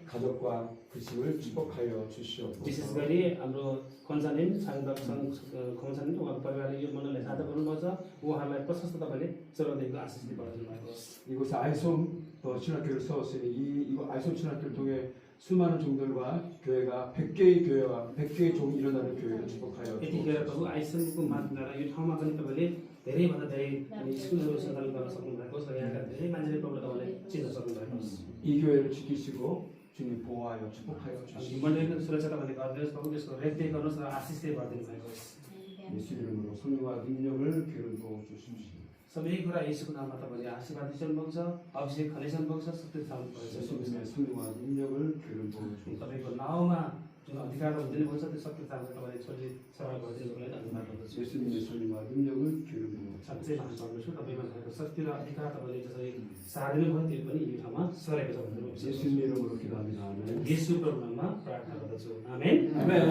가족과 그식을 축복하여 विशेष 주시옵소서. गरी हाम्रो concerning concerning उहाँको परिवारले यो मण्डललाई साझा गर्नुभएको छ उहाँहरूलाई प्रशस्त तपाईँले चौरादेखिको आशिष बढाइदिनु भएको होस् 이곳에 아이솜 신학교를 세웠으니 이곳 아이솜 신학교를 통해 수많은 종들과 교회가 100개의 교회와 100개의 종이 일어나는 교회를 축복하여 यतिखेर प्रभु 주옵소서. आइसनको माध्यमद्वारा यो ठाउँमा पनि तपाईँले धेरैभन्दा धेरै स्कुलहरू सञ्चालन गर्न सक्नुभएको छ र यहाँका धेरै मान्छेले प्रभु तपाईँलाई चिन्न सक्नुभएको छ 이 교회를 지키시고 주님 보호하여 축복하여 अनि यो 주시옵소서. मण्डलीको सुरक्षा तपाईँले गरिदिनुहोस् प्रभु त्यसको रेखदेख गर्नुहोस् र आशिष चाहिँ गरिदिनु भएको होस् 예수 이름으로 성령과 능력을 교회를 보호 주십시오. सबै कुरा येशूको नाममा तपाईँले आशीर्वाद दिइसक्नु भएको छ अभिषेक खनिसक्नु भएको छ सत्य थाल्नु भएको छ 예수님의 성령과 능력을 교회를 보호 주십시오. तपाईँको नाउँमा जुन अधिकारहरू दिनुभएको छ त्यो सत्य थाल्नु तपाईँले छोरी सरल गरिदिनुको लागि धन्यवाद गर्दछु 예수님의 성령과 능력을 교회를 보호 주십시오. साँच्चै भान गर्दछु तपाईँमा भएको शक्ति र अधिकार तपाईँले जसरी सारिनु भयो त्यो पनि यो ठाउँमा सरेको छ भनेर 예수님 이름으로 기도합니다. 아멘. येशू प्रभु नाममा प्रार्थना गर्दछु आमेन 아멘.